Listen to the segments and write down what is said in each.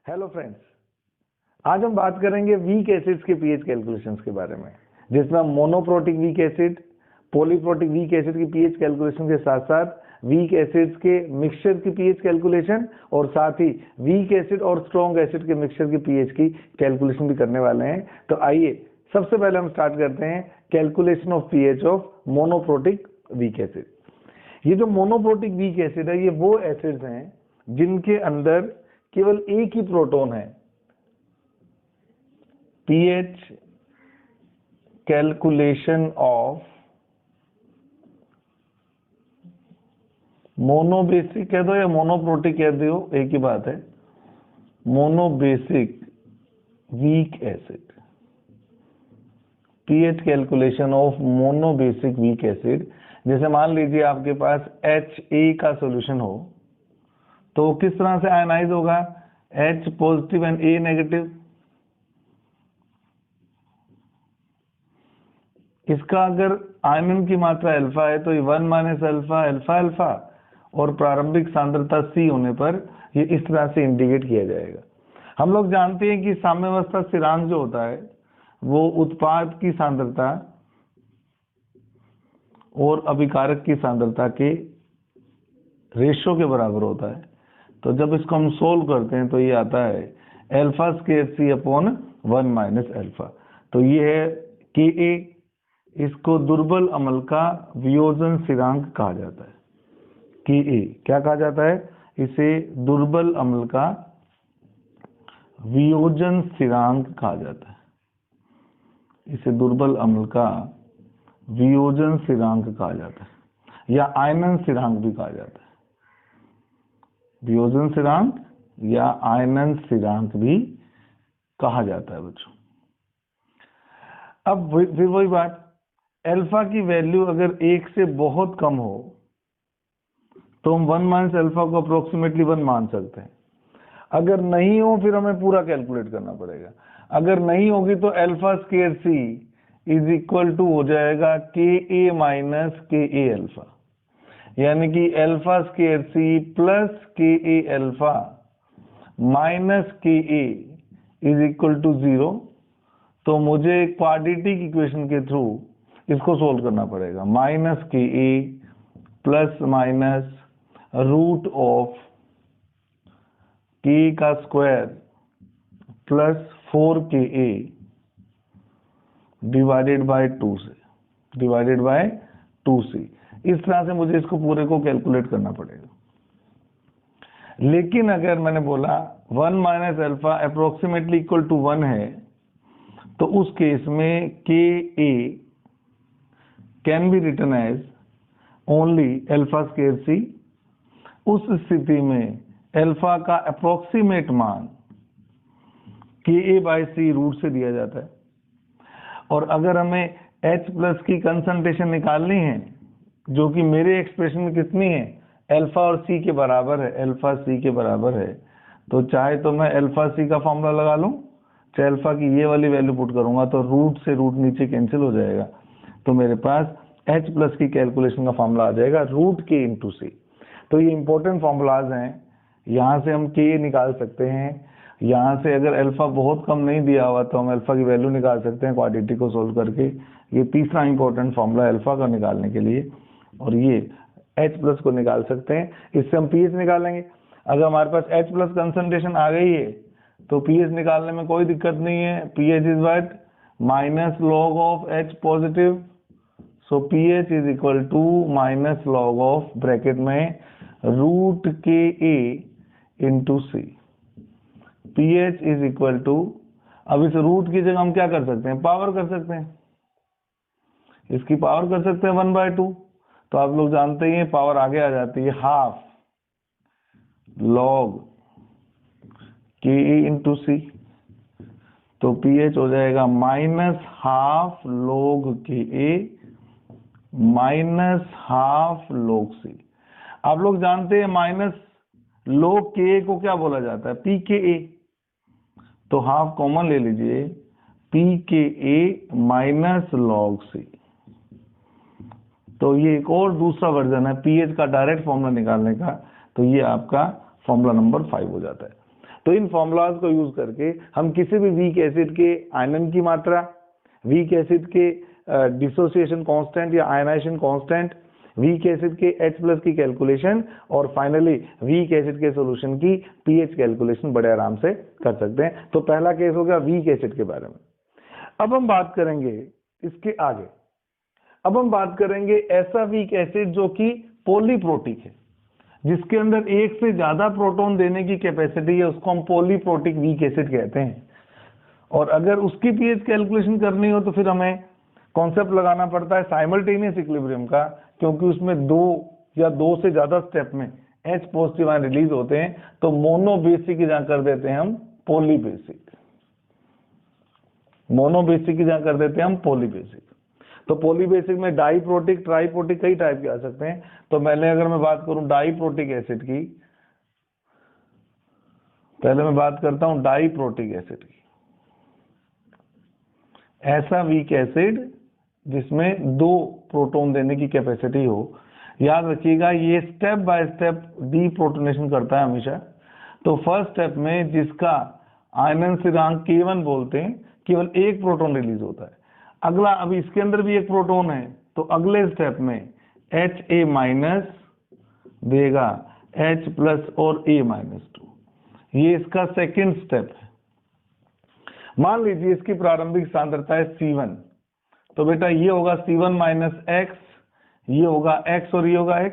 Hello friends, आज हम बात करेंगे वीक एसिड्स के पीएच कैलकुलेशंस के बारे में, जिसमें हम monoprotic weak acid, polyprotic weak acid की पीएच कैलकुलेशन के साथ साथ वीक एसिड्स के मिक्सचर की पीएच कैलकुलेशन और साथ ही वीक एसिड और स्ट्रॉन्ग एसिड के मिक्सचर की पीएच की कैलकुलेशन भी करने वाले हैं। तो आइए सबसे पहले हम स्टार्ट करते हैं calculation of pH of monoprotic weak acid. ये जो मोनोप्रोटिक वीक एसिड है, ये वो एसिड्स हैं जिनके अंदर केवल एक ही प्रोटॉन है। पीएच कैलकुलेशन ऑफ मोनोबेसिक कह दो या मोनोप्रोटिक कह दो, एक ही बात है। Monobasic weak acid, pH calculation of monobasic weak acid. जैसे मान लीजिए आपके पास HA का सॉल्यूशन हो, तो किस तरह से आयनाइज होगा? H positive and A negative. इसका अगर आयनन की मात्रा अल्फा है तो ये 1 माइनस अल्फा अल्फा अल्फा, और प्रारंभिक सांद्रता C होने पर ये इस तरह से इंडिकेट किया जाएगा। हम लोग जानते हैं कि साम्यावस्था स्थिरांक जो होता है वो उत्पाद की सांद्रता और अभिकारक की सांद्रता के रेशो के बराबर होता है। तो जब इसको हम सोल्व करते हैं तो ये आता है alpha square C upon 1 minus alpha. तो ये है Ka। इसको दुर्बल अम्ल का वियोजन स्थिरांक कहा जाता है। Ka क्या कहा जाता है? इसे दुर्बल अम्ल का वियोजन स्थिरांक कहा जाता है। इसे दुर्बल अम्ल का वियोजन स्थिरांक कहा जाता है, या आयनन स्थिरांक भी कहा जाता है। वियोजन स्थिरांक या आयनन स्थिरांक भी कहा जाता है बच्चों। अब फिर वही बात, अल्फा की वैल्यू अगर 1 से बहुत कम हो तो हम 1 माइनस अल्फा को अप्रोक्सीमेटली 1 मान सकते हैं। अगर नहीं हो फिर हमें पूरा कैलकुलेट करना पड़ेगा। अगर नहीं होगी तो alpha square C is equal to हो जाएगा Ka माइनस Ka अल्फा, यानी कि alpha square C plus Ka alpha minus Ka is equal to 0। तो मुझे क्वाड्रेटिक इक्वेशन के थ्रू इसको सोल्व करना पड़ेगा। Minus Ka plus minus root of K का square plus 4Ka divided by 2 से, डिवाइडेड बाय 2C। इस तरह से मुझे इसको पूरे को कैलकुलेट करना पड़ेगा। लेकिन अगर मैंने बोला 1 minus alpha approximately equal to 1 है, तो उस केस में Ka can be written as only alpha square C। उस स्थिति में अल्फा का अप्रोक्सीमेट मान Ka बाय C रूट से दिया जाता है। और अगर हमें H प्लस की कंसंट्रेशन निकालनी है, जो कि मेरे एक्सप्रेशन में कितनी है, अल्फा और C के बराबर है, अल्फा C के बराबर है, तो चाहे तो मैं अल्फा C का फॉर्मूला लगा लूं, चाहे अल्फा की ये वाली वैल्यू पुट करूंगा, तो रूट से रूट नीचे कैंसिल हो जाएगा। तो मेरे पास H प्लस की कैलकुलेशन का फॉर्मूला आ जाएगा रूट K इंटू C। तो ये इंपॉर्टेंट फॉर्मूलाज हैं। यहाँ से हम K निकाल सकते हैं। यहाँ से अगर अल्फा बहुत कम नहीं दिया हुआ तो हम अल्फा की वैल्यू निकाल सकते हैं क्वाड्रेटिक को सोल्व करके। ये तीसरा इंपॉर्टेंट फॉर्मूला है अल्फा का निकालने के लिए, और ये H प्लस को निकाल सकते हैं। इससे हम पीएच निकालेंगे। अगर हमारे पास H प्लस कंसंट्रेशन आ गई है तो पीएच निकालने में कोई दिक्कत नहीं है। PH is what? Minus log of H positive. So pH is equal to minus log of bracket में root Ka into C। pH is equal to, अब इस रूट की जगह हम क्या कर सकते हैं? पावर कर सकते हैं। इसकी पावर कर सकते हैं 1/2। तो आप लोग जानते ही हैं पावर आगे आ जाती है, half log Ka into C। तो pH हो जाएगा minus half log Ka minus half log C। आप लोग जानते हैं माइनस लॉग Ka को क्या बोला जाता है? pKa। तो हाफ कॉमन ले लीजिए, pKa माइनस लॉग C। तो ये एक और दूसरा वर्जन है पीएच का डायरेक्ट फॉर्मूला निकालने का। तो ये आपका फॉर्मूला नंबर 5 हो जाता है। तो इन फॉर्मूलाज को यूज करके हम किसी भी वीक एसिड के आयनन की मात्रा, वीक एसिड के डिसोसिएशन कांस्टेंट या आयनाइजेशन कांस्टेंट, वीक एसिड के H+ की कैलकुलेशन और फाइनली वीक एसिड के सॉल्यूशन की pH कैलकुलेशन बड़े आराम से कर सकते हैं। तो पहला केस हो गया वीक एसिड के बारे में। अब हम बात करेंगे इसके आगे, अब हम बात करेंगे ऐसा वीक एसिड जो कि पॉलीप्रोटिक है, जिसके अंदर एक से ज्यादा प्रोटॉन देने की कैपेसिटी है, उसको हम पॉलीप्रोटिक वीक एसिड कहते हैं। और अगर उसकी पीएच कैलकुलेशन करनी हो तो फिर हमें कॉन्सेप्ट लगाना पड़ता है साइमल्टेनियस इक्विलिब्रियम का, क्योंकि उसमें दो या दो से ज्यादा स्टेप में H पॉजिटिव आयन रिलीज होते हैं। तो मोनोबेसिक की जगह कर देते हैं हम पॉलीबेसिक, मोनोबेसिक की जगह कर देते हैं हम पॉलीबेसिक। तो पॉलीबेसिक में डाइप्रोटिक, ट्राइप्रोटिक कई टाइप के आ सकते हैं। तो पहले अगर मैं बात करूं डाइप्रोटिक एसिड की, पहले मैं बात करता हूं डाइप्रोटिक एसिड की। ऐसा वीक एसिड जिसमें दो प्रोटॉन देने की कैपेसिटी हो। याद रखिएगा ये स्टेप बाय स्टेप डीप्रोटोनेशन करता है हमेशा। तो फर्स्ट स्टेप में जिसका आयनन स्थिरांक K1 बोलते हैं, केवल एक प्रोटॉन रिलीज होता है। अगला, अभी इसके अंदर भी एक प्रोटॉन है, तो अगले स्टेप में Ha- देगा H+ और A-2। ये इसका सेकेंड स्टेप है। मान लीजिए इसकी प्रारंभिक सांद्रता है C1, तो बेटा ये होगा C1 - X, ये होगा X और ये होगा X।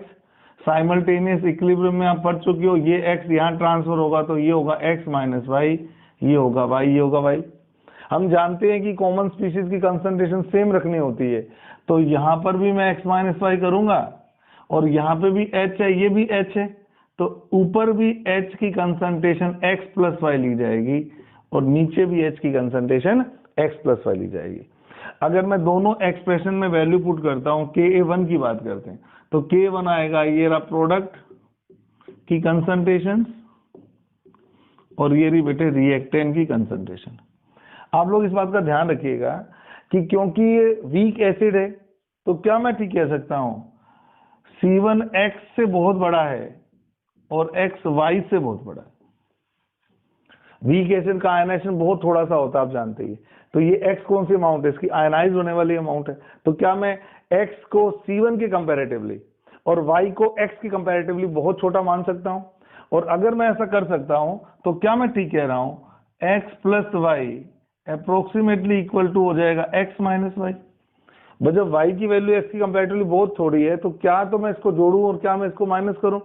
साइमल्टेनियस इक्विलिब्रियम में आप पढ़ चुके हो, ये X यहाँ ट्रांसफर होगा तो ये होगा X - Y, ये होगा Y, ये होगा Y। हम जानते हैं कि कॉमन स्पीशीज की कंसंट्रेशन सेम रखनी होती है, तो यहाँ पर भी मैं X - Y करूंगा और यहाँ पे भी H है, ये भी H है, तो ऊपर भी H की कंसंट्रेशन X + Y ली जाएगी और नीचे भी H की कंसंट्रेशन X + Y ली जाएगी। अगर मैं दोनों एक्सप्रेशन में वैल्यू पुट करता हूं, Ka1 की बात करते हैं, तो K1 आएगा ये रहा प्रोडक्ट की कंसंट्रेशन और ये रही बेटे रिएक्टेंट की कंसंट्रेशन। आप लोग इस बात का ध्यान रखिएगा कि क्योंकि ये वीक एसिड है, तो क्या मैं ठीक कह सकता हूं C1 X से बहुत बड़ा है और X Y से बहुत बड़ा है। वीक एसिड का आयनाइजेशन बहुत थोड़ा सा होता है, आप जानते ही। तो ये X कौन सी अमाउंट है, इसकी आयनाइज होने वाली अमाउंट है। तो क्या मैं X को C1 के कंपैरेटिवली और Y को X के कंपैरेटिवली बहुत छोटा मान सकता हूं? और अगर मैं ऐसा कर सकता हूं तो क्या मैं ठीक कह रहा हूं X + Y approximately equal to हो जाएगा X - Y। जब Y की वैल्यू X की कंपैरेटिवली बहुत थोड़ी है, तो क्या तो मैं इसको जोड़ूं और क्या मैं इसको माइनस करूं?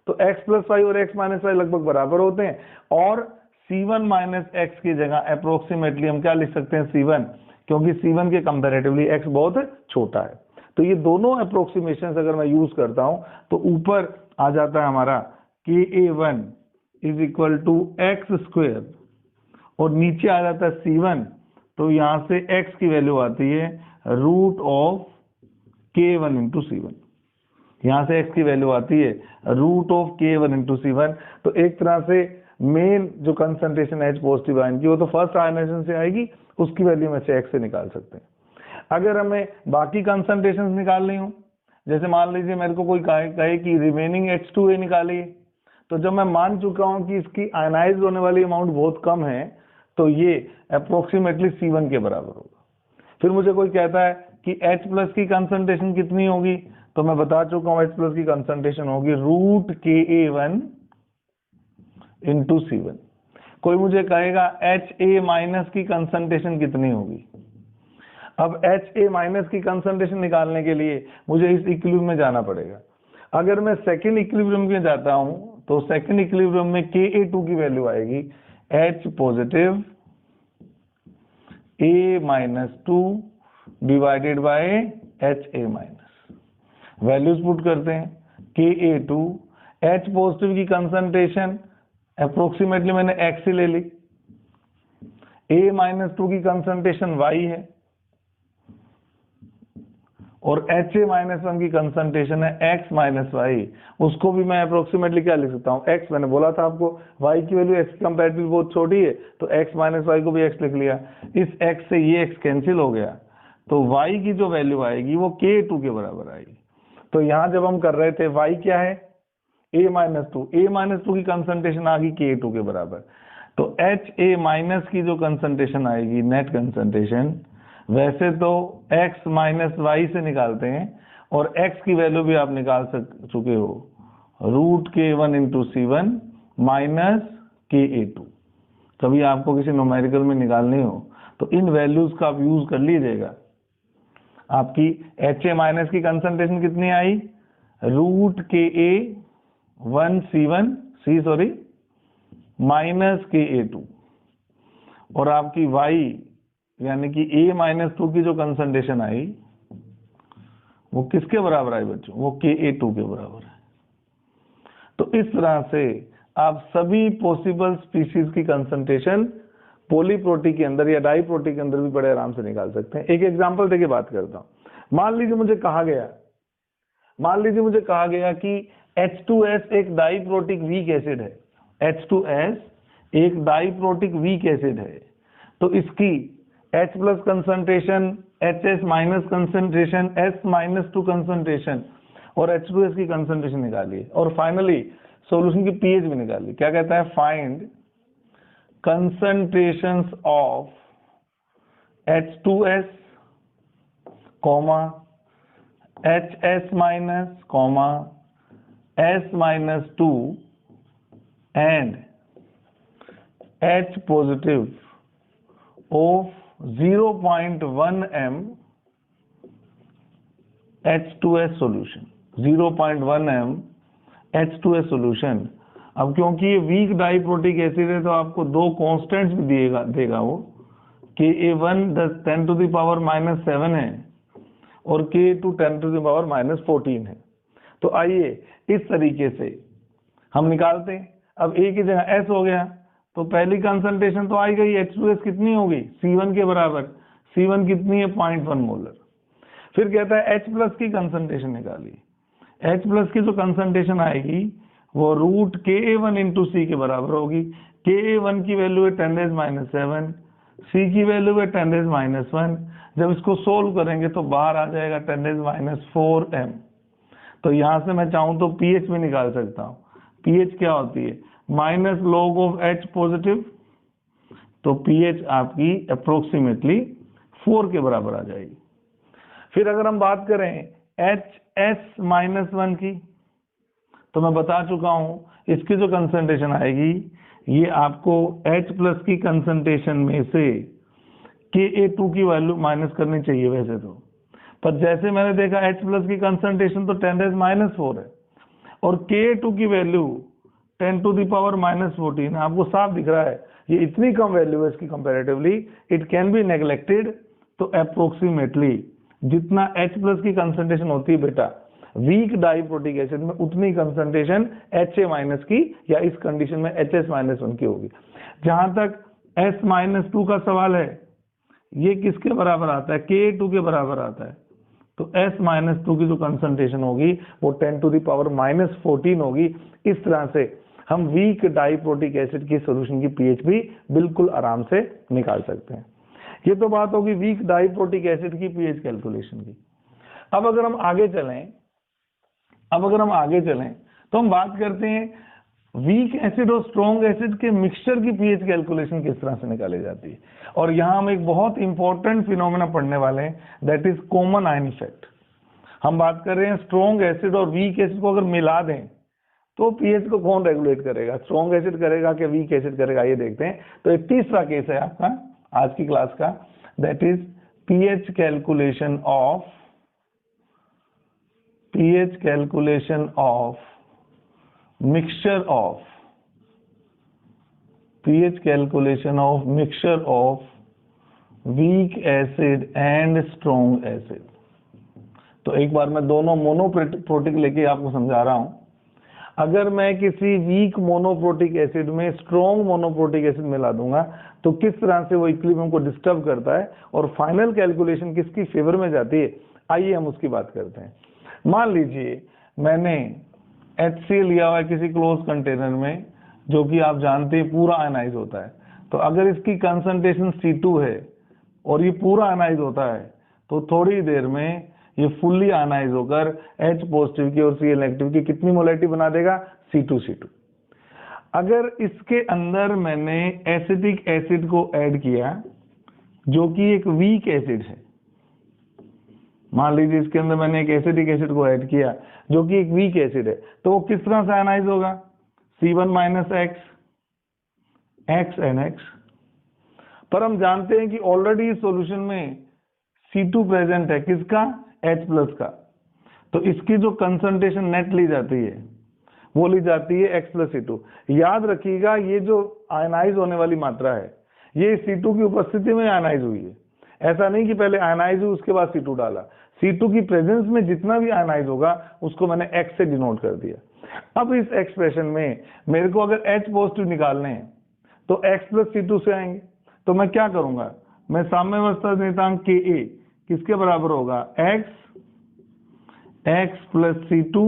तो X + Y और X - Y लगभग बराबर होते हैं और C1 - X की जगह अप्रोक्सीमेटली हम क्या लिख सकते हैं C1, क्योंकि C1 के कंपैरेटिवली X बहुत छोटा है। तो ये दोनों अप्रोक्सीमेशन अगर मैं यूज करता हूं तो ऊपर आ जाता है हमारा Ka1 = X² और नीचे आ जाता है C1, तो यहां से X की वैल्यू आती है √K1 × C1। यहां से X की वैल्यू आती है √K1 × C1। तो एक तरह से मेन जो कंसंट्रेशन H पॉजिटिव आयन की, वो तो फर्स्ट आयनाइजेशन से आएगी, उसकी वैल्यू में से X से निकाल सकते हैं। अगर हमें बाकी कंसंट्रेशन निकालनी हो, जैसे मान लीजिए मेरे को कोई कहे कि रिमेनिंग H2A निकालिए, तो जब मैं मान चुका हूं कि इसकी आयनाइज होने वाली अमाउंट बहुत कम है, तो ये अप्रोक्सीमेटली C1 के बराबर होगा। फिर मुझे कोई कहता है कि H+ की कंसंट्रेशन कितनी होगी, तो मैं बता चुका हूं H+ की कंसंट्रेशन होगी √Ka1 × C1। कोई मुझे कहेगा Ha- की कंसंट्रेशन कितनी होगी। अब Ha- की कंसंट्रेशन निकालने के लिए मुझे इस इक्विलिब्रियम में जाना पड़ेगा। अगर मैं सेकंड इक्विलिब्रियम में जाता हूं तो सेकंड इक्विलिब्रियम में Ka2 की वैल्यू आएगी H + A-2 divided by Ha-। Values put करते हैं, Ka2 H पॉजिटिव की कंसंट्रेशन अप्रोक्सीमेटली मैंने X ही ले ली, A-2 की कंसंट्रेशन Y है और Ha-1 की कंसंट्रेशन है X - Y। उसको भी मैं अप्रोक्सीमेटली क्या लिख सकता हूँ X। मैंने बोला था आपको Y की वैल्यू X की कंपैरेटिवली बहुत छोटी है, तो X - Y को भी X लिख लिया। इस X से ये X कैंसिल हो गया, तो Y की जो वैल्यू आएगी वो K2 के बराबर आएगी। तो यहां जब हम कर रहे थे Y क्या है A-2 की कंसंट्रेशन आ गई K2 के बराबर। तो HA माइनस की जो कंसंट्रेशन आएगी, नेट कंसंट्रेशन, वैसे तो x माइनस वाई से निकालते हैं और x की वैल्यू भी आप निकाल चुके हो, √K1 into C1 minus KA2। कभी आपको किसी न्यूमेरिकल में निकालनी हो तो इन वैल्यूज का आप यूज कर लीजिएगा। आपकी HA माइनस की कंसंट्रेशन कितनी आई, √KA1 C माइनस KA2, और आपकी y यानी कि A माइनस 2 की जो कंसंट्रेशन आई वो किसके बराबर आई बच्चों, वो KA2 के बराबर है। तो इस तरह से आप सभी पॉसिबल स्पीशीज की कंसंट्रेशन पॉलीप्रोटी के अंदर या डाईप्रोटी के अंदर भी बड़े आराम से निकाल सकते हैं। एक एग्जांपल देके बात करता हूं। मान लीजिए मुझे कहा गया कि H2S एक डाईप्रोटिक वीक एसिड है, H2S एक डाईप्रोटिक वीक एसिड है, तो इसकी H plus concentration, HS minus concentration, S minus 2 concentration और H2S की कंसंट्रेशन निकालिए और फाइनली सॉल्यूशन की पीएच भी निकालिए। क्या कहता है, find concentrations of H2S, HS minus, S minus 2 and H positive of 0.1 m H2S solution, 0.1 m H2S solution। अब क्योंकि ये वीक डाईप्रोटिक एसिड है तो आपको दो कांस्टेंट्स भी देगा वो, Ka1 10 टू द पावर -7 है और Ka2 10 टू द पावर -14 है। तो आइए इस तरीके से हम निकालते हैं। अब A की जगह S हो गया तो पहली कंसंट्रेशन तो आई गई, H2S कितनी होगी, C1 के बराबर। C1 कितनी है, 0.1 मोलर। फिर कहता है H प्लस की कंसंट्रेशन निकालिए। H प्लस की जो कंसंट्रेशन आएगी वो √Ka1 इंटू C के बराबर होगी। Ka1 की वैल्यू है 10⁻⁻7, C की वैल्यू है 10⁻⁻1। जब इसको सोल्व करेंगे तो बाहर आ जाएगा 10⁻⁴ m। तो यहां से मैं चाहूं तो pH भी निकाल सकता हूं। pH क्या होती है, -log ऑफ H पॉजिटिव, तो pH आपकी अप्रोक्सीमेटली 4 के बराबर आ जाएगी। फिर अगर हम बात करें HS-1 की, तो मैं बता चुका हूं इसकी जो कंसंट्रेशन आएगी ये आपको H प्लस की कंसंट्रेशन में से Ka2 की वैल्यू माइनस करनी चाहिए वैसे तो, पर जैसे मैंने देखा H प्लस की कंसंट्रेशन तो 10⁻⁴ है और Ka2 की वैल्यू 10 टू द पावर -14 है। आपको साफ दिख रहा है ये इतनी कम वैल्यू है इसकी comparatively, it can be neglected. तो अप्रोक्सीमेटली जितना H प्लस की कंसंट्रेशन होती है बेटा वीक डाईप्रोटिक एसिड में, उतनी कंसंट्रेशन HA माइनस की या इस कंडीशन में HS-1 की होगी। जहां तक S-2 का सवाल है, ये किसके बराबर आता है, Ka2 के बराबर आता है। तो S-2 की जो कंसंट्रेशन होगी वो 10 टू द पावर -14 होगी। इस तरह से हम वीक डाईप्रोटिक एसिड की सॉल्यूशन की पीएच भी बिल्कुल आराम से निकाल सकते हैं। ये तो बात होगी वीक डाईप्रोटिक एसिड की पीएच कैलकुलेशन की। अब अगर हम आगे चलें तो हम बात करते हैं वीक एसिड और स्ट्रॉन्ग एसिड के मिक्सचर की पीएच कैलकुलेशन किस तरह से निकाली जाती है। और यहां हम एक बहुत इंपॉर्टेंट फिनोमेना पढ़ने वाले हैं, that is common ion effect. हम बात कर रहे हैं स्ट्रॉन्ग एसिड और वीक एसिड को अगर मिला दें तो पीएच को कौन रेगुलेट करेगा, स्ट्रॉन्ग एसिड करेगा कि वीक एसिड करेगा, ये देखते हैं। तो एक तीसरा केस है आपका आज की क्लास का, that is pH calculation of mixture of weak acid and strong acid। तो एक बार मैं दोनों मोनोप्रोटिक लेके आपको समझा रहा हूं। अगर मैं किसी वीक मोनोप्रोटिक एसिड में स्ट्रॉन्ग मोनोप्रोटिक एसिड मिला दूंगा तो किस तरह से वो इक्विलिब्रियम को डिस्टर्ब करता है और फाइनल कैलकुलेशन किसकी फेवर में जाती है, आइए हम उसकी बात करते हैं। मान लीजिए मैंने HCl लिया हुआ है किसी क्लोज कंटेनर में, जो कि आप जानते हैं पूरा आयनाइज होता है। तो अगर इसकी कंसंट्रेशन C2 है और ये पूरा आयनाइज होता है तो थोड़ी देर में ये फुल्ली आयनाइज होकर H पॉजिटिव की और Cl नेगेटिव की कितनी मोलैरिटी बना देगा, C2। अगर इसके अंदर मैंने एसिटिक एसिड को ऐड किया जो कि एक वीक एसिड है, मान लीजिए इसके अंदर मैंने एक एसिटिक एसिड को ऐड किया जो कि एक वीक एसिड है, तो वो किस तरह से आयनाइज होगा? C1 minus x NX। पर हम जानते हैं कि ऑलरेडी इस सॉल्यूशन में C2 प्रेजेंट है, किसका? H प्लस का। तो इसकी जो कंसंट्रेशन नेट ली जाती है वो ली जाती है X प्लस C2। याद रखिएगा ये जो आयनाइज होने वाली मात्रा है ये C2 की उपस्थिति में आयनाइज हुई है। ऐसा नहीं कि पहले आयनाइज हुई उसके बाद C2 डाला। C2 की प्रेजेंस में जितना भी आयनाइज होगा उसको मैंने X से डिनोट कर दिया। अब इस एक्सप्रेशन में मेरे को अगर H पॉजिटिव निकालने हैं तो X प्लस C2 से आएंगे। तो मैं क्या करूंगा? मैं साम्यावस्था नियतांक Ka किसके बराबर होगा? X plus C2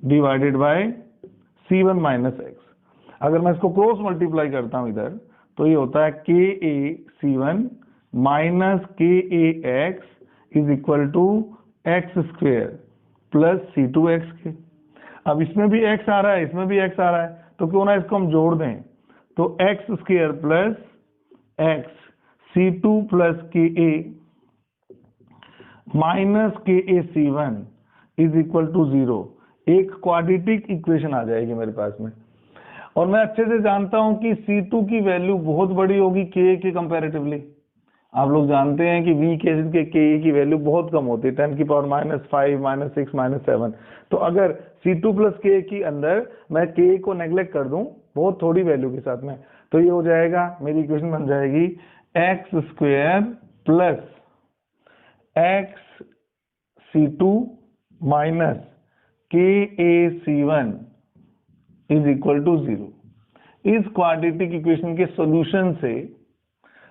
divided by C1 minus X। अगर मैं इसको क्रॉस मल्टीप्लाई करता हूं इधर तो ये होता है Ka C1 minus Ka X is equal to x square plus C2X के। अब इसमें भी x आ रहा है, इसमें भी x आ रहा है, तो क्यों ना इसको हम जोड़ दें। तो x square plus x C2 plus Ka minus Ka C1 is equal to 0। एक क्वाड्रेटिक इक्वेशन आ जाएगी मेरे पास में। और मैं अच्छे से जानता हूं कि C2 की वैल्यू बहुत बड़ी होगी Ka के कंपैरेटिवली। आप लोग जानते हैं कि वीक एसिड के Ka की वैल्यू बहुत कम होती है, 10 की पावर -5 -6 -7। तो अगर C2 प्लस Ka की अंदर मैं Ka को नेग्लेक्ट कर दूं बहुत थोड़ी वैल्यू के साथ में, तो ये हो जाएगा, मेरी इक्वेशन बन जाएगी x square plus x C2 minus Ka C1 is equal to 0। इस क्वाड्रेटिक इक्वेशन के सॉल्यूशन से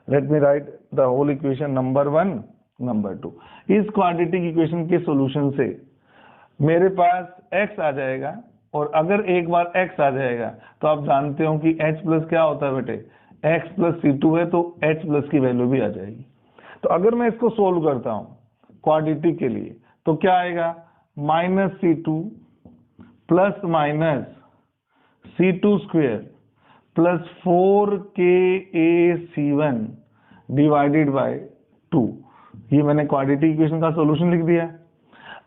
let me write the whole equation number 1 number 2। इस क्वाड्रेटिक इक्वेशन के सॉल्यूशन से मेरे पास x आ जाएगा, और अगर एक बार x आ जाएगा तो आप जानते हो कि h प्लस क्या होता है बेटे? x प्लस C2 है, तो h प्लस की वैल्यू भी आ जाएगी। तो अगर मैं इसको सोल्व करता हूं क्वाड्रेटिक के लिए तो क्या आएगा? Minus C2 plus minus C2 square plus 4Ka C1 divided by 2। ये मैंने क्वाड्रेटिक इक्वेशन का सॉल्यूशन लिख दिया।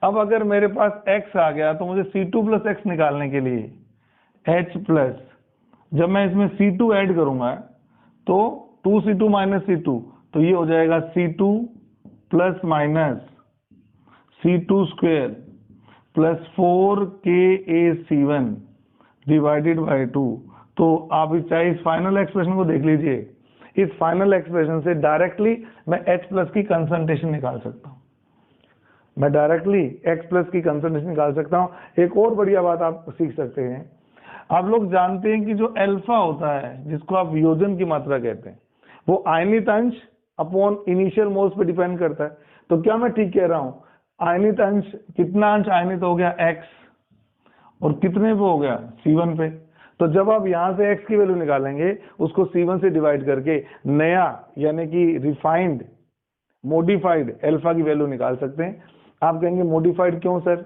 अब अगर मेरे पास x आ गया तो मुझे C2 प्लस x निकालने के लिए h प्लस, जब मैं इसमें C2 ऐड करूंगा तो 2C2 माइनस C2, तो ये हो जाएगा C2 plus minus C2 square plus 4Ka C1 divided by 2। तो आप चाहे इस फाइनल एक्सप्रेशन को देख लीजिए। इस फाइनल एक्सप्रेशन से डायरेक्टली मैं H प्लस की कंसंट्रेशन निकाल सकता हूं। मैं डायरेक्टली X प्लस की कंसंट्रेशन निकाल सकता हूं। एक और बढ़िया बात आप सीख सकते हैं, आप लोग जानते हैं कि जो अल्फा होता है जिसको आप वियोजन की मात्रा कहते हैं वो आयनित अंश अपॉन इनिशियल मोल्स पे डिपेंड करता है। तो क्या मैं ठीक कह रहा हूं? आयनित अंश, कितना अंश आयनित हो गया? X, और कितने पे हो गया? C1 पे। तो जब आप यहां से x की वैल्यू निकालेंगे उसको C1 से डिवाइड करके नया यानी कि रिफाइंड मॉडिफाइड अल्फा की वैल्यू निकाल सकते हैं। आप कहेंगे मॉडिफाइड क्यों सर?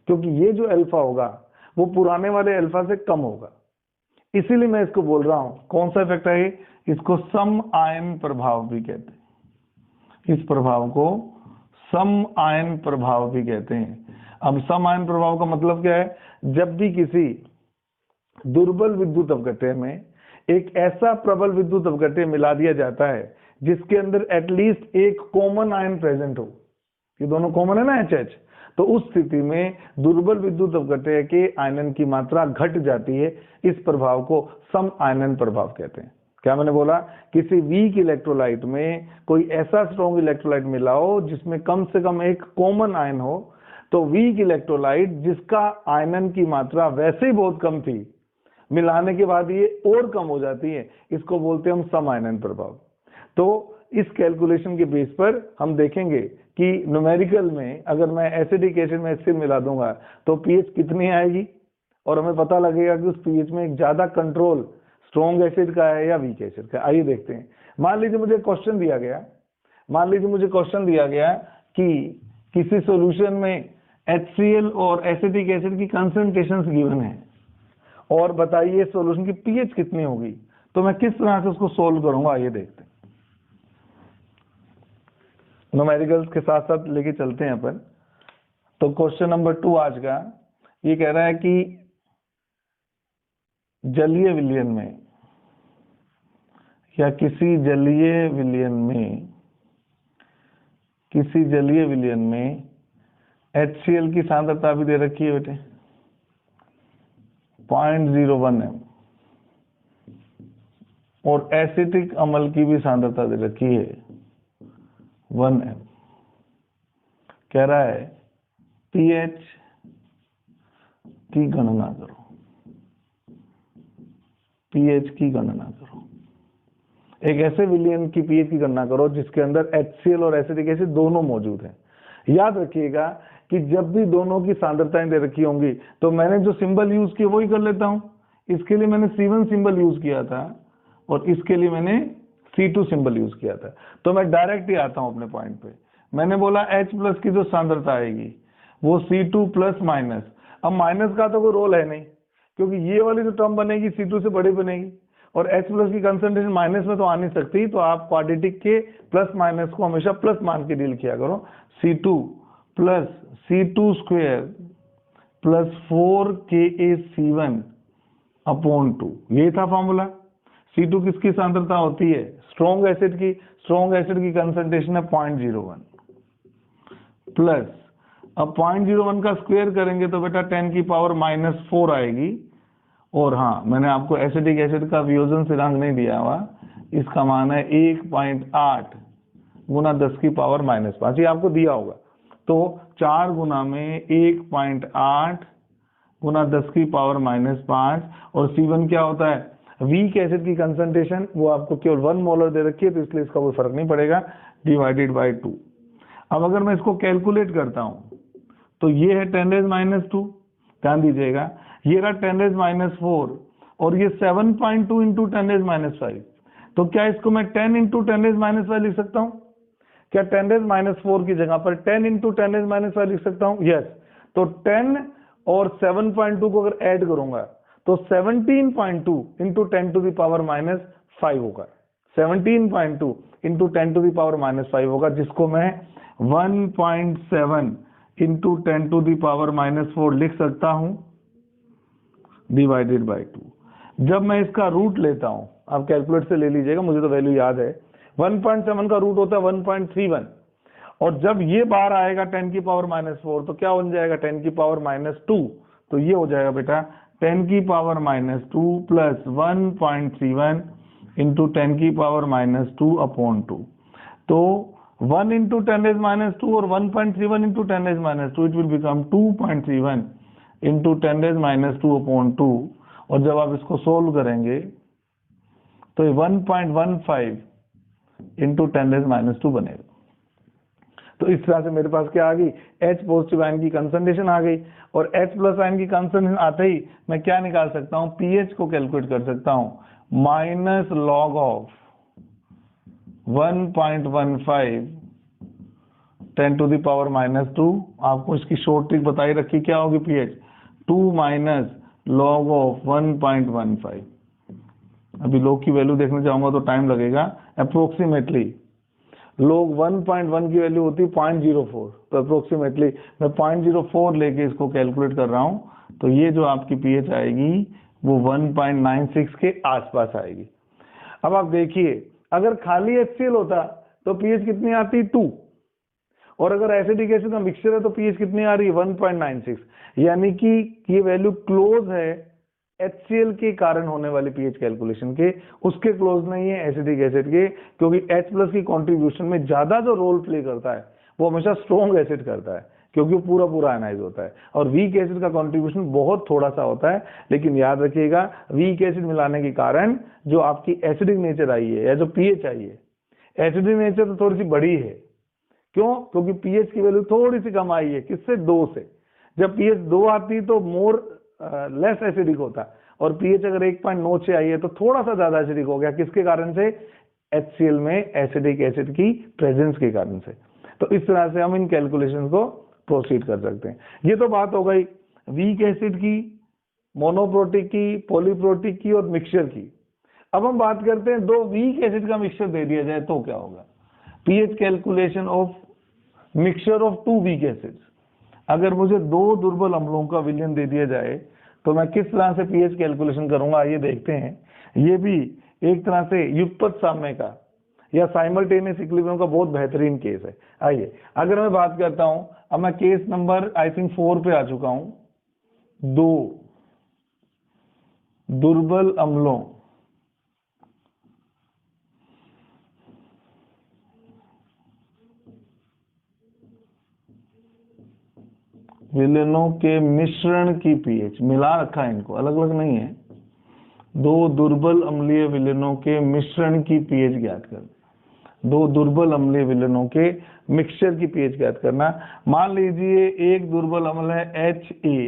क्योंकि ये जो अल्फा होगा वो पुराने वाले अल्फा से कम होगा, इसीलिए मैं इसको बोल रहा हूं। कौन सा इफेक्ट है? इसको सम आयन प्रभाव भी कहते हैं। इस प्रभाव को सम आयन प्रभाव भी कहते हैं। अब सम आयन प्रभाव का मतलब क्या है? जब भी किसी दुर्बल विद्युत अपघट्य में एक ऐसा प्रबल विद्युत अपघट्य मिला दिया जाता है जिसके अंदर एटलीस्ट एक कॉमन आयन प्रेजेंट हो, ये दोनों कॉमन है ना HH, तो उस स्थिति में दुर्बल विद्युत अपघट्य के आयनन की मात्रा घट जाती है। इस प्रभाव को सम आयनन प्रभाव कहते हैं। क्या मैंने बोला? किसी वीक इलेक्ट्रोलाइट में कोई ऐसा स्ट्रॉन्ग इलेक्ट्रोलाइट मिला हो जिसमें कम से कम एक कॉमन आयन हो, तो वीक इलेक्ट्रोलाइट जिसका आयनन की मात्रा वैसे ही बहुत कम थी, मिलाने के बाद ये और कम हो जाती है, इसको बोलते हैं हम सम आयनन प्रभाव। तो इस कैलकुलेशन के बेस पर हम देखेंगे कि न्यूमेरिकल में अगर मैं एसिडिक एसिड में HCl मिला दूंगा तो pH कितनी आएगी, और हमें पता लगेगा कि उस pH में एक ज्यादा कंट्रोल स्ट्रॉन्ग एसिड का है या वीक एसिड का। आइए देखते हैं। मान लीजिए मुझे क्वेश्चन दिया गया कि किसी सॉल्यूशन में HCl और एसिटिक एसिड की कंसंट्रेशंस गिवन है और बताइए सॉल्यूशन की पीएच कितनी होगी। तो मैं किस तरह से उसको सोल्व करूंगा आइए देखते हैं। न्यूमेरिकल्स के साथ साथ लेके चलते हैं अपन। तो क्वेश्चन नंबर 2 आज का ये कह रहा है कि जलीय विलयन में या किसी जलीय विलयन में HCl की सांद्रता भी दे रखी है बेटे 0.01 m और एसिटिक अम्ल की भी सांद्रता दे रखी है 1 m। कह रहा है pH की गणना करो, pH की गणना करो। एक ऐसे विलयन की pH की गणना करो जिसके अंदर HCl और एसिटिक एसिड दोनों मौजूद हैं। याद रखिएगा कि जब भी दोनों की सांद्रताएं दे रखी होंगी तो मैंने जो सिंबल यूज किया वही कर लेता हूं। इसके लिए मैंने C1 सिंबल यूज किया था और इसके लिए मैंने C2 सिंबल यूज किया था। तो मैं डायरेक्ट ही आता हूं अपने पॉइंट पे। मैंने बोला H प्लस की जो सांद्रता आएगी वो C2 प्लस माइनस। अब माइनस का तो कोई रोल है नहीं क्योंकि ये वाली जो टर्म बनेगी C2 से बड़ी बनेगी और H प्लस की कंसंट्रेशन माइनस में तो आ नहीं सकती। तो आप क्वाड्रेटिक के प्लस माइनस को हमेशा प्लस मान के डील किया करो। C2 plus C2 square plus 4KaC1 upon 2 यही था फॉर्मूला। C2 किसकी सांद्रता होती है? स्ट्रॉन्ग एसिड की। स्ट्रॉन्ग एसिड की कंसंट्रेशन है 0.01 प्लस अब 0.01 का स्क्वायर करेंगे तो बेटा 10 की पावर -4 आएगी। और हाँ मैंने आपको एसिटिक एसिड का वियोजन स्थिरांक नहीं दिया हुआ, इसका मान है 1.8 गुना 10 की पावर -5 ये आपको दिया होगा। तो 4 गुना में 1.8 गुना 10 की पावर -5 और C1 क्या होता है? वीक एसिड की कंसंट्रेशन वो आपको केवल 1 मोलर दे रखी है तो इसलिए इसका कोई फर्क नहीं पड़ेगा, डिवाइडेड बाय 2। अब अगर मैं इसको कैलकुलेट करता हूं तो ये है 10⁻²। ध्यान दीजिएगा ये रहा 10⁻4 और ये 7.2 इंटू 10⁻5। तो क्या इसको मैं 10 इंटू 10⁻5 लिख सकता हूं? क्या 10⁻4 की जगह पर 10 इंटू 10⁻5 लिख सकता हूं? यस। तो 10 और 7.2 को अगर ऐड करूंगा तो 17.2 इंटू 10 टू द पावर -5 होगा। 17.2 इंटू 10 टू द पावर -5 होगा, जिसको मैं 1.7 इंटू 10 टू द पावर -4 लिख सकता हूं, डिवाइडेड बाय 2। जब मैं इसका रूट लेता हूं, आप कैलकुलेटर से ले लीजिएगा, मुझे तो वैल्यू याद है, 1.7 का रूट होता है 1.31 और जब ये बाहर आएगा 10 की पावर -4 तो क्या बन जाएगा? 10 की पावर -2। तो ये हो जाएगा बेटा 10 की पावर -2 प्लस 1.31 इंटू 10 की पावर -2 अपॉन 2। तो 1 इंटू 10⁻² और 1.31 into 10⁻², it will become 2.31 into 10⁻² upon 2। और जब आप इसको सोल्व करेंगे तो ये 1.15 इंटू 10⁻² बनेगा। तो इस तरह से मेरे पास क्या आ गई? H पॉजिटिव आयन की कंसंट्रेशन आ गई और H प्लस आयन की कंसंट्रेशन आते ही मैं क्या निकाल सकता हूं? pH को कैलकुलेट कर सकता हूं, minus log of 1.15 10 to the power -2। आपको इसकी शॉर्ट ट्रिक बताई रखी, क्या होगी pH? 2 minus log of 1.15। अभी लॉग की वैल्यू देखने जाऊंगा तो टाइम लगेगा। अप्रोक्सीमेटली लॉग 1.1 की वैल्यू होती है 0.04, तो अप्रोक्सीमेटली मैं 0.04 लेके इसको कैलकुलेट कर रहा हूं। तो ये जो आपकी pH आएगी वो 1.96 के आसपास आएगी। अब आप देखिए अगर खाली HCl होता तो pH कितनी आती? 2। और अगर एसिडिक एसिड का मिक्सचर है तो pH कितनी आ रही है? 1.96। यानी कि ये वैल्यू क्लोज है HCl के कारण होने वाली pH कैलकुलेशन के, उसके क्लोज नहीं है एसिडिक एसिड के, क्योंकि H प्लस की कंट्रीब्यूशन में ज्यादा जो रोल प्ले करता है वो हमेशा स्ट्रॉन्ग एसिड करता है, क्योंकि वो पूरा पूरा आयनाइज होता है और वीक एसिड का कंट्रीब्यूशन बहुत थोड़ा सा होता है। लेकिन याद रखिएगा वीक एसिड मिलाने के कारण जो आपकी एसिडिक नेचर आई है या जो pH आई है, एसिडिक नेचर तो थोड़ी सी बड़ी है। क्यों? क्योंकि pH की वैल्यू थोड़ी सी कम आई है, किससे? 2 से। जब pH 2 आती तो मोर लेस एसिडिक होता और pH अगर 1.9 से आई है तो थोड़ा सा ज्यादा एसिडिक हो गया। किसके कारण से? HCl में एसिडिक एसिड की प्रेजेंस के कारण से। तो इस तरह से हम इन कैलकुलेशन को प्रोसीड कर सकते हैं। ये तो बात हो गई वीक एसिड की मोनोप्रोटिक की, पॉलीप्रोटिक की और मिक्सचर की। अब हम बात करते हैं दो वीक एसिड का मिक्सचर दे दिया जाए तो क्या होगा। PH calculation of mixture of two weak acids. अगर मुझे दो दुर्बल अम्लों का विलयन दे दिया जाए तो मैं किस तरह से पीएच कैलकुलेशन करूंगा, आइए देखते हैं। ये भी एक तरह से युगपत साम्य का या साइमल्टेनियस इक्विलिब्रियम का बहुत बेहतरीन केस है। आइए अगर मैं बात करता हूं, अब मैं केस नंबर आई थिंक 4 पे आ चुका हूं। दो दुर्बल अम्लों विलयनों के मिश्रण की पीएच, मिला रखा है इनको, अलग अलग नहीं है। दो दुर्बल अम्लीय विलयनों के मिश्रण की पीएच ज्ञात करना। दो दुर्बल अम्लीय विलयनों के मिक्सचर की पीएच ज्ञात करना। मान लीजिए एक दुर्बल अम्ल है HA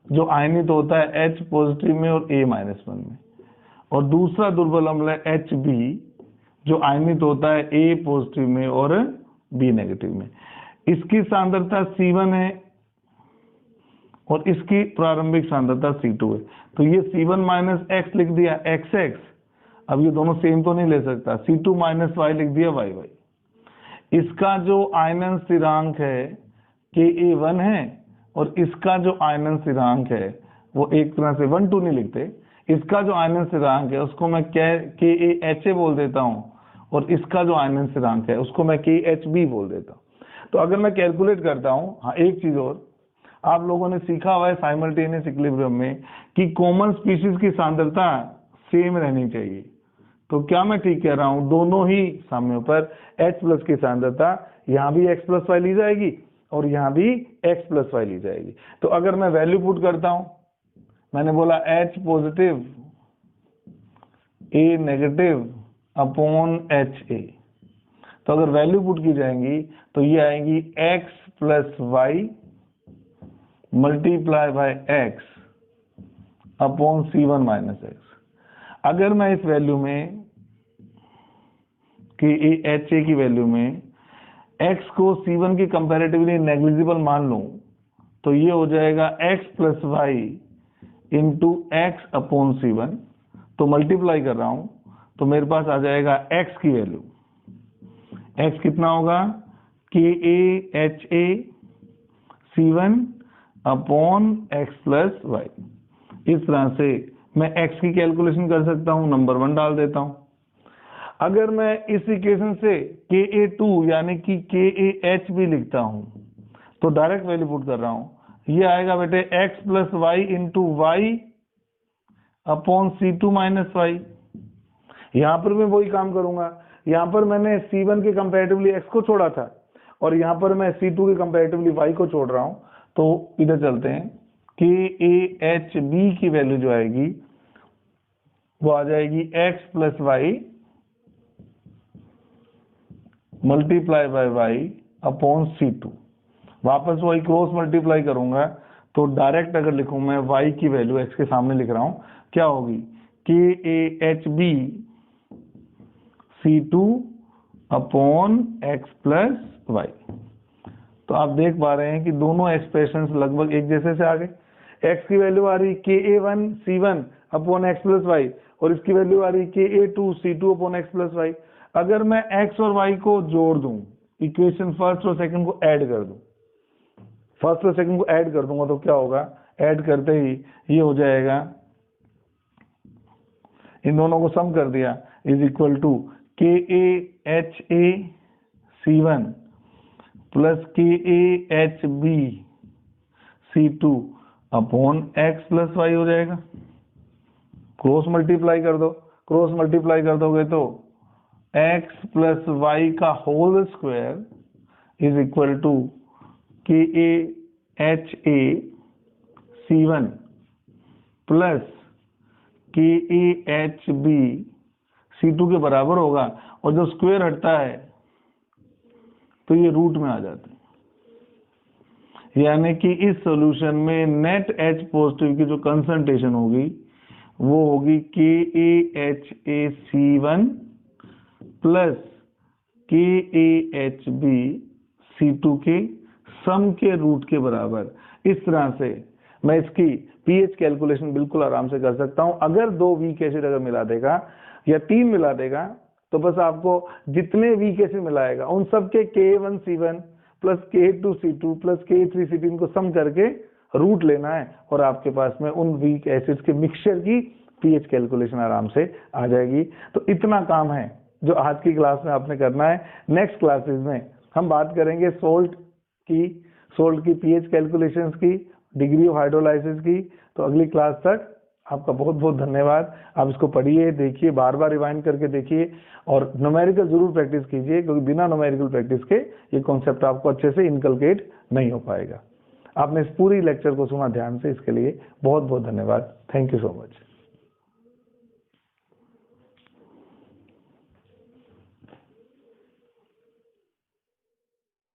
जो आयनित होता है H पॉजिटिव में और A-1 में, और दूसरा दुर्बल अम्ल है HB जो आयनित होता है A पॉजिटिव में और B नेगेटिव में। इसकी सांद्रता C1 है और इसकी प्रारंभिक सांद्रता C2 है। तो ये C1 माइनस x लिख दिया XX। अब ये दोनों सेम तो नहीं ले सकता, C2 माइनस y लिख दिया YY। इसका जो आयनन स्थिरांक है Ka1 है और इसका जो आयनन स्थिरांक है वो एक तरह से 1 2 नहीं लिखते। इसका जो आयनन स्थिरांक है उसको मैं KaHA बोल देता हूं और इसका जो आयनन स्थिरांक है उसको मैं KHB बोल देता हूं। तो अगर मैं कैलकुलेट करता हूं, हाँ एक चीज और आप लोगों ने सीखा हुआ है साइमल्टेनियस इक्विलिब्रियम में कि कॉमन स्पीशीज की सांद्रता सेम रहनी चाहिए। तो क्या मैं ठीक कह रहा हूं, दोनों ही साम्यों पर H प्लस की सांद्रता यहां भी x प्लस वाई ली जाएगी और यहां भी x प्लस वाई ली जाएगी। तो अगर मैं वैल्यू पुट करता हूं, मैंने बोला H positive A negative upon HA, तो अगर वैल्यू पुट की जाएंगी तो ये आएगी x plus y multiply by x upon C1 minus x। अगर मैं इस वैल्यू में कि HA की वैल्यू में x को C1 की कंपैरेटिवली नेग्लिजिबल मान लूं तो ये हो जाएगा x plus y into x upon C1। तो मल्टीप्लाई कर रहा हूं तो मेरे पास आ जाएगा x की वैल्यू, x कितना होगा KaHA C1 upon x plus y. इस तरह से मैं x की कैलकुलेशन कर सकता हूं, नंबर 1 डाल देता हूं। अगर मैं इस इक्वेशन से Ka2 यानी कि KaH भी लिखता हूं तो डायरेक्ट वैल्यू पुट कर रहा हूं, ये आएगा बेटे x plus y into y upon C2 minus y. यहां पर मैं वही काम करूंगा, यहां पर मैंने C1 के कंपैरेटिवली x को छोड़ा था और यहां पर मैं C2 के कंपैरेटिवली y को छोड़ रहा हूं। तो इधर चलते हैं, KaHB की वैल्यू जो आएगी वो आ जाएगी x plus y multiply by y upon C2। वापस वही क्रॉस मल्टीप्लाई करूंगा तो डायरेक्ट अगर लिखूं मैं y की वैल्यू x के सामने लिख रहा हूं, क्या होगी KaHB C2 upon x plus y. तो आप देख पा रहे हैं कि दोनों एक्सप्रेशंस लगभग एक जैसे से आ गए। x की वैल्यू आ रही Ka1 C1 upon x plus Y और इसकी वैल्यू आ रही Ka2 C2 upon x plus Y. अगर मैं x और y को जोड़ दूं, इक्वेशन फर्स्ट और सेकंड को ऐड कर दूं, फर्स्ट और सेकंड को ऐड कर दूंगा तो क्या होगा, ऐड करते ही ये हो जाएगा, इन दोनों को सम कर दिया is equal to KaHA C1 plus KaHB C2 upon x plus y हो जाएगा। क्रॉस मल्टीप्लाई कर दो, क्रॉस मल्टीप्लाई कर दोगे तो x प्लस वाई का whole square is equal to KaHA C1 plus KaHB C2 के बराबर होगा, और जब स्क्वायर हटता है तो ये रूट में आ जाता है। यानी कि इस सॉल्यूशन में नेट H पॉजिटिव की जो कंसंट्रेशन होगी वो होगी KaHA C1 plus KaHB C2 के सम के रूट के बराबर। इस तरह से मैं इसकी पीएच कैलकुलेशन बिल्कुल आराम से कर सकता हूं। अगर 2 वीक एसिड अगर मिला देगा या 3 मिला देगा तो बस आपको जितने वीक एसिड मिलाएगा उन सब के K1C1 plus K2C2 plus K3C3 को सम करके रूट लेना है और आपके पास में उन वीक एसिड्स के मिक्सचर की पीएच कैलकुलेशन आराम से आ जाएगी। तो इतना काम है जो आज की क्लास में आपने करना है। नेक्स्ट क्लासेस में हम बात करेंगे सोल्ट की पीएच कैलकुलेशंस की, डिग्री ऑफ हाइड्रोलाइसिस की। तो अगली क्लास तक आपका बहुत बहुत धन्यवाद। आप इसको पढ़िए, देखिए, बार बार रिवाइंड करके देखिए और न्यूमेरिकल जरूर प्रैक्टिस कीजिए, क्योंकि बिना न्यूमेरिकल प्रैक्टिस के ये कॉन्सेप्ट आपको अच्छे से इनकलकेट नहीं हो पाएगा। आपने इस पूरी लेक्चर को सुना ध्यान से, इसके लिए बहुत बहुत धन्यवाद। Thank you so much.